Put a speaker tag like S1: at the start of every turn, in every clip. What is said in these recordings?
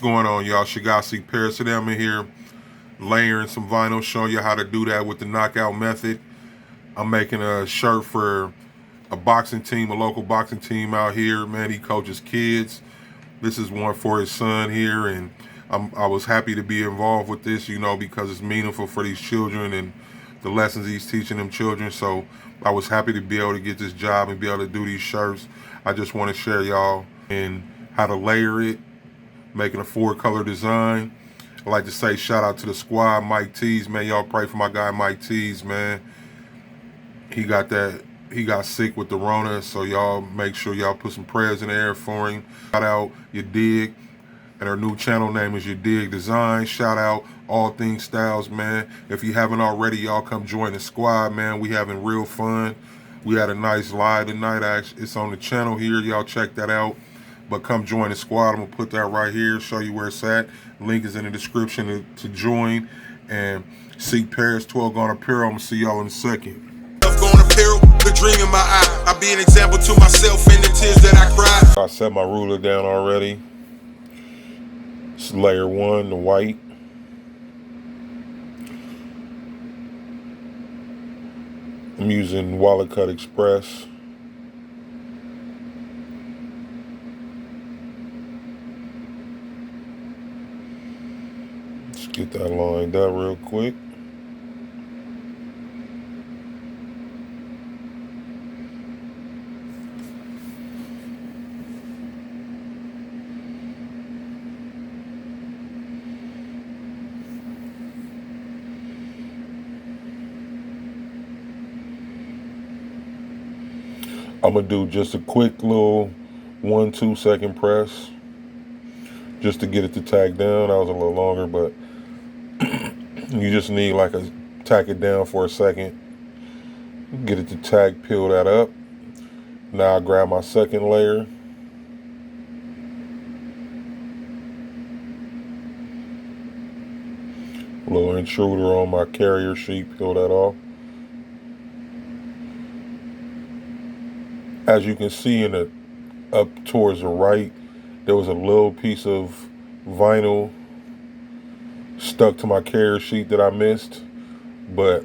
S1: going on, y'all? Shigasi Paris today. I'm in here layering some vinyl, showing you how to do that with the knockout method. I'm making a shirt for a boxing team, a local boxing team out here. Man, he coaches kids. This is one for his son here, and I was happy to be involved with this, because it's meaningful for these children and the lessons he's teaching them children. So I was happy to be able to get this job and be able to do these shirts. I just want to share y'all and how to layer it, making a 4-color design. I'd like to say shout out to the squad, Mike Tees, man. Y'all pray for my guy Mike Tees, man. He got sick with the Rona, so y'all make sure y'all put some prayers in the air for him. Shout out You Dig, and our new channel name is You Dig Design. Shout out All Things Styles, man. If you haven't already, y'all come join the squad, man. We having real fun. We had a nice live tonight. Actually, it's on the channel here. Y'all check that out. But come join the squad. I'm going to put that right here, show you where it's at. Link is in the description to join. And seek Paris 12 on Apparel. I'm going to see y'all in a second.
S2: Going Apparel, the dream in my eye. I be an example to myself in the tears that I cry.
S1: I set my ruler down already. It's layer 1, the white. I'm using Wallet Cut Express. Let's get that lined up real quick. I'm going to do just a quick little 1-2 second press just to get it to tack down. That was a little longer, but you just need like a tack it down for a second, get it to tack, peel that up. Now I grab my second layer. A little intruder on my carrier sheet, peel that off. As you can see up towards the right, there was a little piece of vinyl stuck to my carrier sheet that I missed. But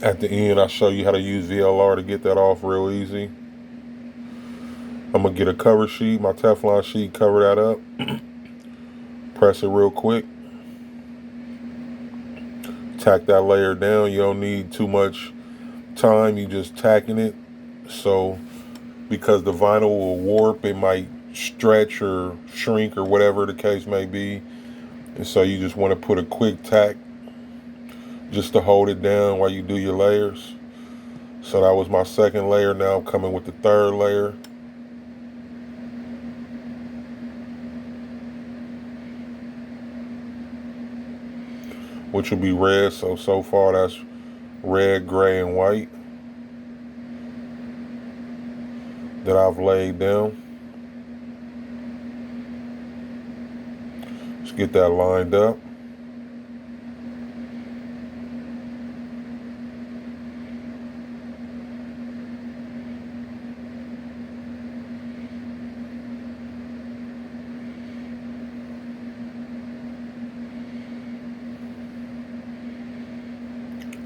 S1: at the end, I'll show you how to use VLR to get that off real easy. I'm going to get a cover sheet, my Teflon sheet, cover that up. Press it real quick. Tack that layer down. You don't need too much time. You just tacking it. So because the vinyl will warp, it might stretch or shrink or whatever the case may be. And so you just want to put a quick tack just to hold it down while you do your layers. So that was my second layer. Now I'm coming with the third layer. Which will be red. So far that's red, gray, and white that I've laid down. Let's get that lined up.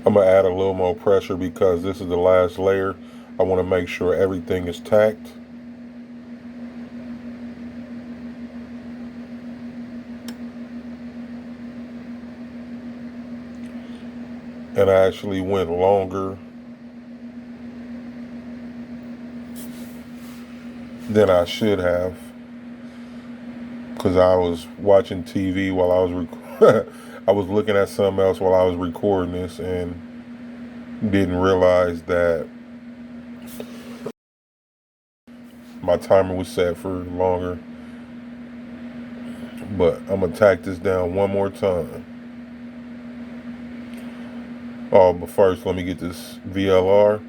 S1: I'm going to add a little more pressure because this is the last layer. I want to make sure everything is tacked. And I actually went longer than I should have because I was watching TV while I was I was looking at something else while I was recording this and didn't realize that my timer was set for longer. But I'm going to tack this down one more time. Oh, but first let me get this VLR.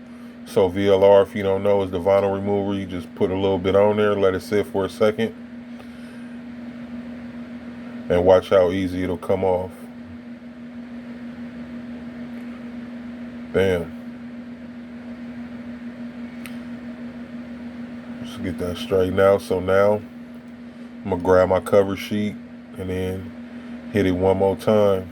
S1: So VLR, if you don't know, is the vinyl remover. You just put a little bit on there, let it sit for a second, and watch how easy it'll come off. Bam. Just get that straightened out. So now I'm gonna grab my cover sheet and then hit it one more time.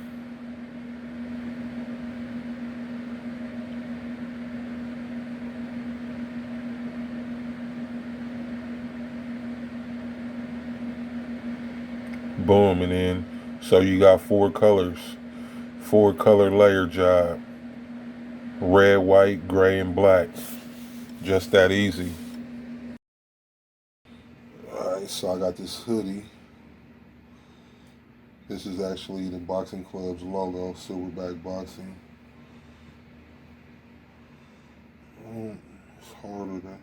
S1: Boom, and then so you got 4 colors, 4-color layer job. Red, white, gray, and black. Just that easy. Alright, so I got this hoodie. This is actually the boxing club's logo, Silverback Boxing. It's harder to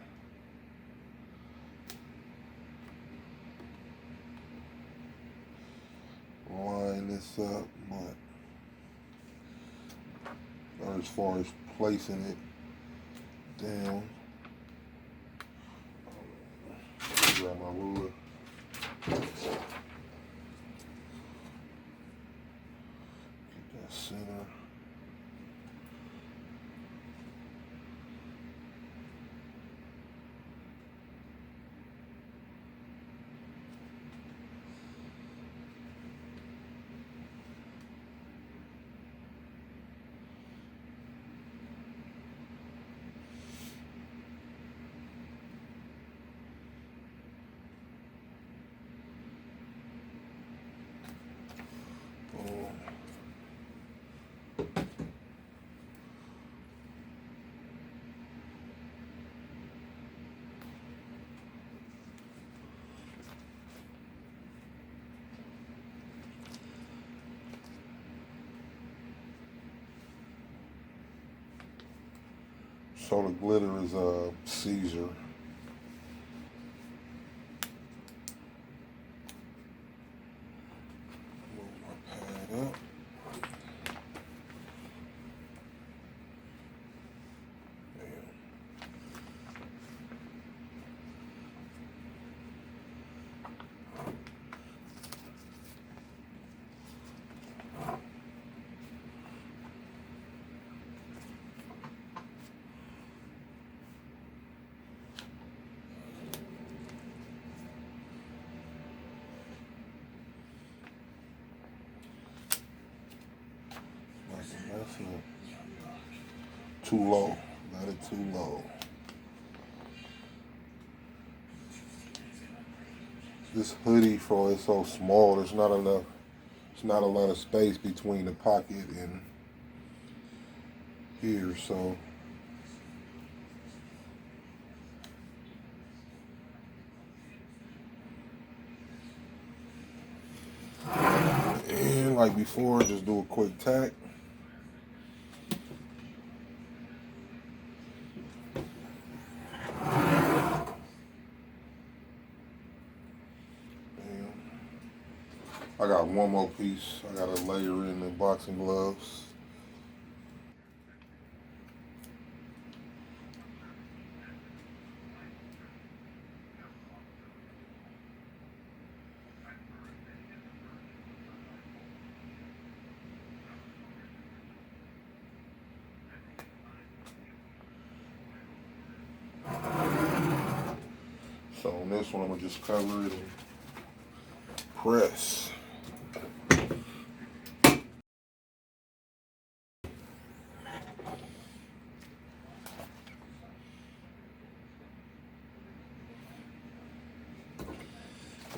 S1: line this up, or as far as placing it down. Grab my ruler. Get that center. So the glitter is a Caesar. Move my pad up. That's it. Too low. Got it too low. This hoodie, for it's so small, there's not enough. It's not a lot of space between the pocket and here, so and like before, just do a quick tack. I got one more piece. I got to layer in the boxing gloves. So on this one, I'm gonna just cover it and press.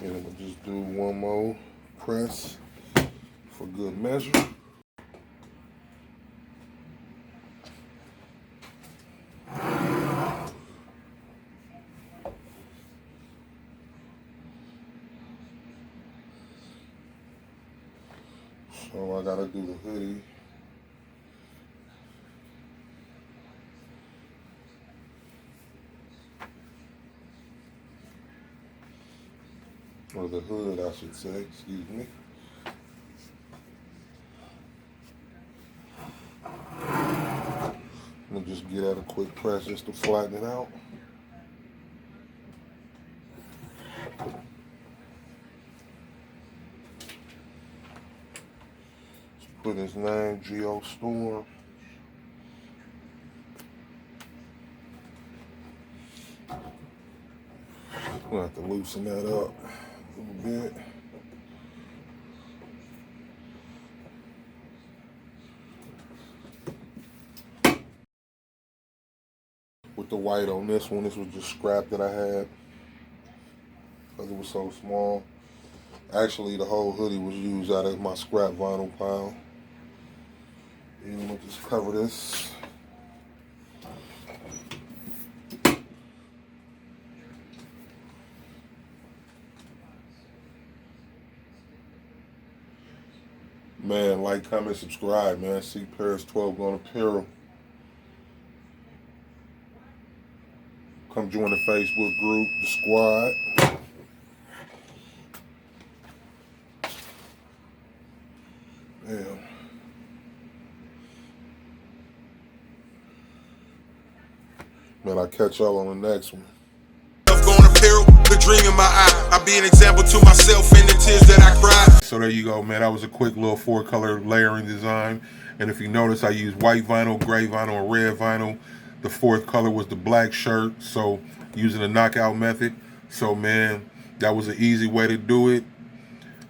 S1: And I'm gonna just do one more press for good measure. So I gotta do the hoodie. Or the hood, I should say, excuse me. I'm gonna just get at a quick press just to flatten it out. Just put his name, Geo Storm. I'm gonna have to loosen that up. bit. With the white on this one, this was just scrap that I had because it was so small. Actually, the whole hoodie was used out of my scrap vinyl pile. And I'm gonna just cover this. Man, like, comment, subscribe, man. See Paris 12 on Apparel. Come join the Facebook group, the squad. Damn. Man, I'll catch y'all on the next one.
S2: Going apparel, the dream in my eye. I be an example to myself in the tears that I cry.
S1: So there you go, man. That was a quick little 4-color layering design. And if you notice, I used white vinyl, gray vinyl, and red vinyl. The 4th color was the black shirt. So using the knockout method. So, man, that was an easy way to do it.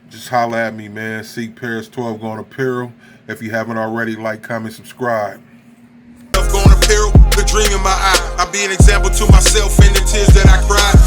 S1: Just holla at me, man. Seek Paris 12 Going Apparel. If you haven't already, like, comment, subscribe.
S2: Going apparel, the dream in my eye. I be an example to myself in the tears that I cry.